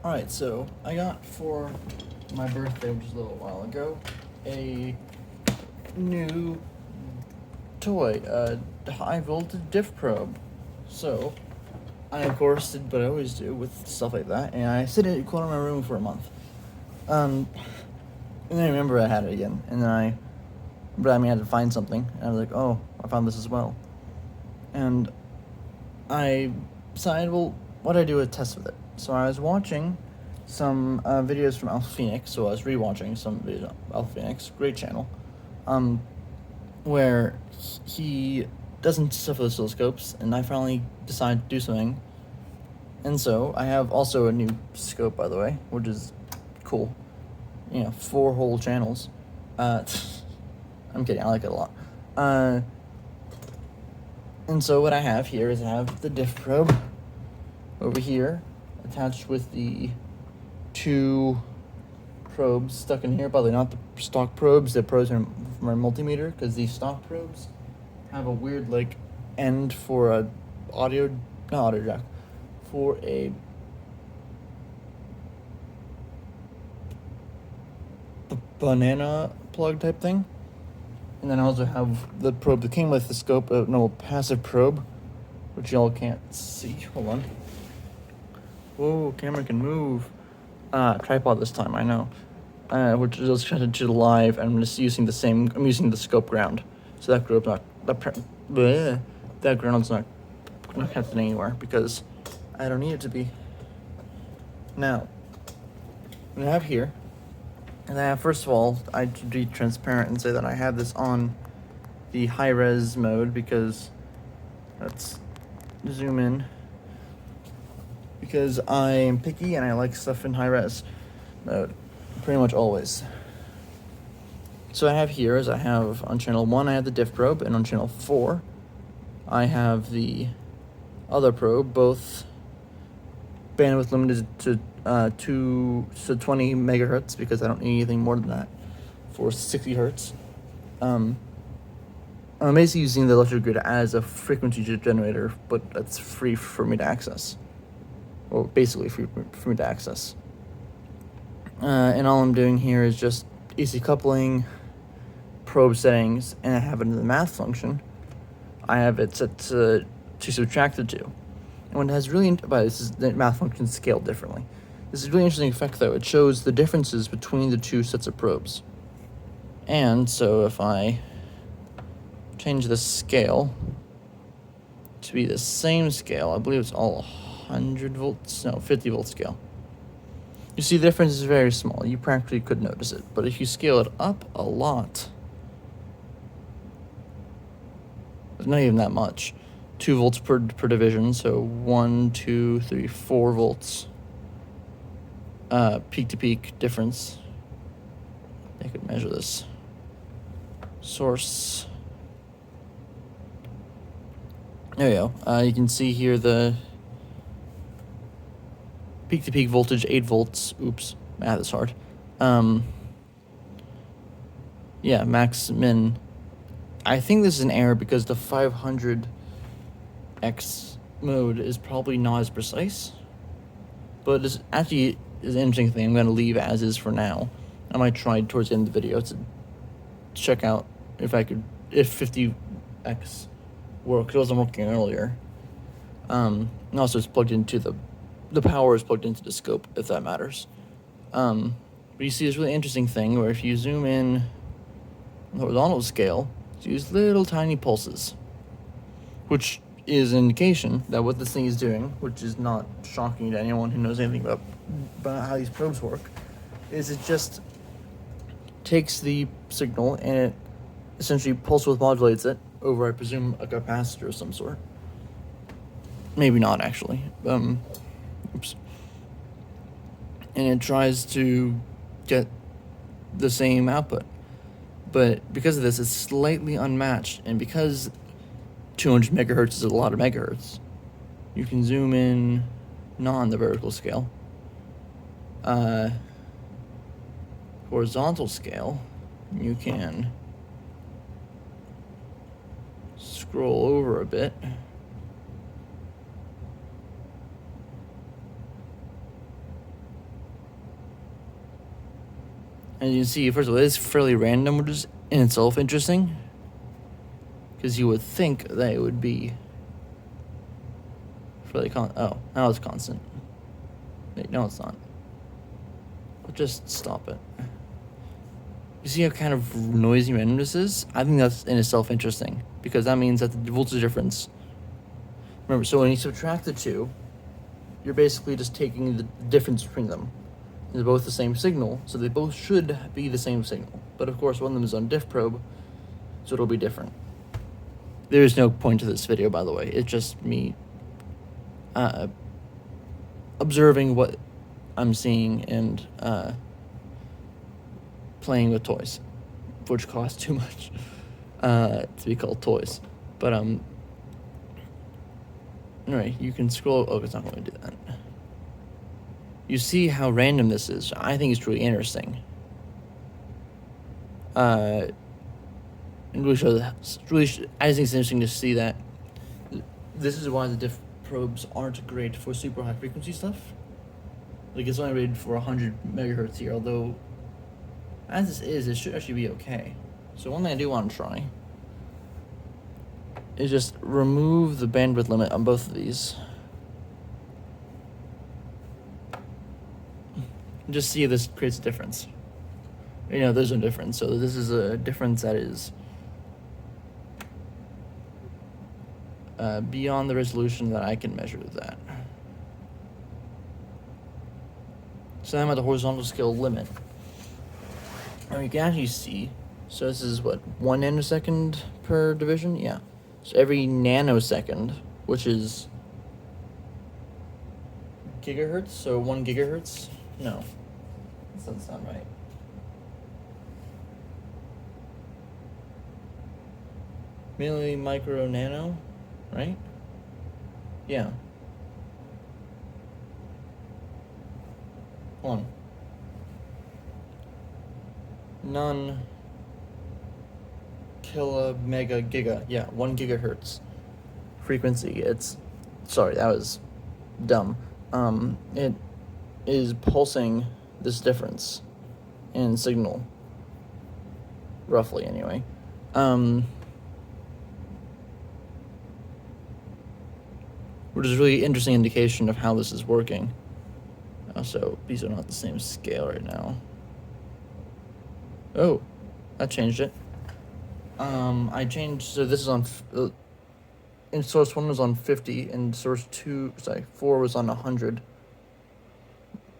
Alright, so I got for my birthday, which was a little while ago, a new toy, a high voltage diff probe. So, I of course did what I always do with stuff like that, and I set it in the corner of my room for a month. And then I remember I had it again, and then I had to find something, and I was like, oh, I found this as well. And I decided, well, what do I do a test with it? So I was watching some videos from Alpha Phoenix, so I was rewatching some videos of Alpha Phoenix, great channel, where he does some stuff with oscilloscopes, and I finally decided to do something. And so I have also a new scope, by the way, which is cool. 4 whole channels. I'm kidding, I like it a lot. And so what I have here is I have the diff probe over here, attached with the 2 probes stuck in here. Probably not the stock probes, the probes from my multimeter, because these stock probes have a weird end for a not audio jack, for a banana plug type thing. And then I also have the probe that came with the scope, a normal passive probe, which y'all can't see. Hold on. Whoa, camera can move. Tripod this time, I know. Which is set to live, and I'm just using I'm using the scope ground. So that ground's not connected anywhere, because I don't need it to be. Now, what I have here, and I have, first of all, I should be transparent and say that I have this on the high-res mode, because let's zoom in, because I am picky and I like stuff in high-res mode pretty much always. So I have here is I have on channel 1 I have the diff probe, and on channel 4 I have the other probe, both bandwidth limited to 20 megahertz, because I don't need anything more than that for 60 hertz. I'm basically using the electric grid as a frequency generator, but it's free for me to access. Well, basically free for me to access. And all I'm doing here is just AC coupling, probe settings, and I have it in the math function. I have it set to subtract the 2. And what it has really, but this is the math function scaled differently. This is a really interesting effect, though. It shows the differences between the 2 sets of probes. And so if I change the scale to be the same scale, I believe it's all 100 volts, no, 50 volt scale. You see the difference is very small. You practically could notice it. But if you scale it up a lot, it's not even that much. 2 volts per division, so 1, 2, 3, 4 volts. Peak to peak difference. I could measure this. Source. There you go. You can see here the peak to peak voltage, 8 volts. Oops, math is hard. Yeah, max min. I think this is an error because the 500x mode is probably not as precise. But this actually is an interesting thing. I'm going to leave as is for now. I might try towards the end of the video to check out if 50x works. It wasn't working earlier. And also it's plugged into the power is plugged into the scope, if that matters. But you see this really interesting thing where if you zoom in the horizontal scale, use little tiny pulses, which is an indication that what this thing is doing, which is not shocking to anyone who knows anything about how these probes work, is it just takes the signal and it essentially pulse width modulates it over, I presume, a capacitor of some sort. Maybe not, actually. Oops. And it tries to get the same output. But because of this, it's slightly unmatched, and because 200 megahertz is a lot of megahertz, you can zoom in not on the vertical scale. Horizontal scale, you can scroll over a bit. And you see, first of all, it's fairly random, which is in itself interesting. Because you would think that it would be fairly oh, now it's constant. Wait, no, it's not. But just stop it. You see how kind of noisy random this is? I think that's in itself interesting. Because that means that the voltage difference... Remember, so when you subtract the two, you're basically just taking the difference between them. They're both the same signal, so they both should be the same signal. But of course, one of them is on diff probe, so it'll be different. There is no point to this video, by the way. It's just me observing what I'm seeing and playing with toys, which cost too much to be called toys. But anyway, you can scroll. Oh, it's not going to do that. You see how random this is. I think it's really interesting. And really shows. I think it's interesting to see that. This is why the diff probes aren't great for super high frequency stuff. Like, it's only rated for 100 megahertz here, although as this is, it should actually be okay. So one thing I do want to try is just remove the bandwidth limit on both of these. Just see if this creates a difference. You know, there's no difference, so this is a difference that is beyond the resolution that I can measure that. So I'm at the horizontal scale limit. And you can actually see, so this is what, 1 nanosecond per division? Yeah. So every nanosecond, which is gigahertz, so 1 gigahertz? No, that doesn't sound right. Milli, micro, nano, right? Yeah. Hold on. None. Kilo, mega, giga. Yeah, 1 gigahertz frequency. Sorry, that was dumb. It is pulsing this difference in signal. Roughly, anyway. Which is a really interesting indication of how this is working. Also, these are not the same scale right now. Oh, that changed it. I changed, so this is on, in source 1 was on 50, and source 4 was on 100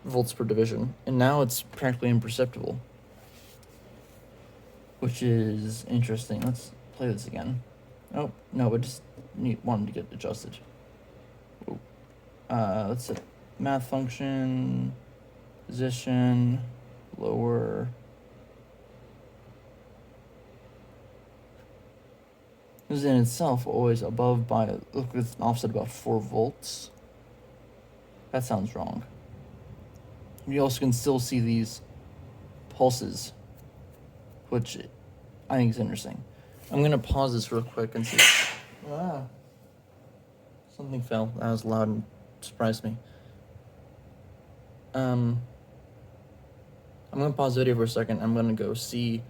volts per division, and now it's practically imperceptible, which is interesting. Let's play this again. Oh, no, we just wanted to get adjusted. Let's set math function, position, lower. This is in itself always above by, look, it's an offset about 4 volts. That sounds wrong. You also can still see these pulses, which I think is interesting. I'm going to pause this real quick and see. Something fell. That was loud and surprised me. I'm going to pause the video for a second. I'm going to go see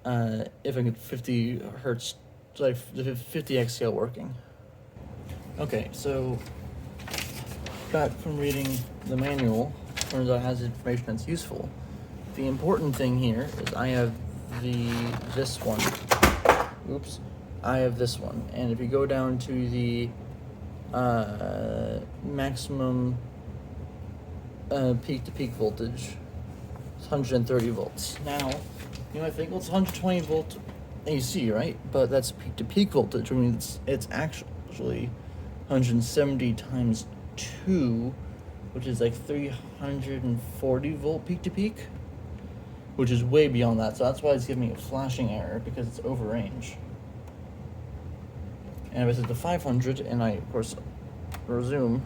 if I get 50 hertz, the 50x scale working. Okay, so back from reading the manual, turns out it has information that's useful. The important thing here is I have this one. Oops. I have this one. And if you go down to the maximum peak-to-peak voltage, it's 130 volts. Now, you might think, well, it's 120 volt AC, right? But that's peak-to-peak voltage. I mean, it's actually 170 times 2, which is like 340 volt peak-to-peak, which is way beyond that. So that's why it's giving me a flashing error, because it's over range. And if I set to 500, and I, of course, resume,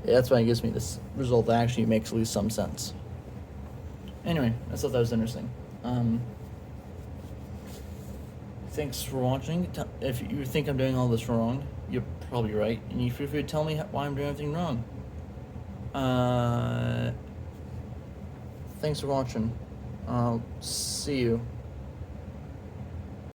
that's why it gives me this result that actually makes at least some sense. Anyway, I thought that was interesting. Thanks for watching. If you think I'm doing all this wrong, you're probably right. And you feel free to tell me why I'm doing everything wrong. Thanks for watching. I'll see you.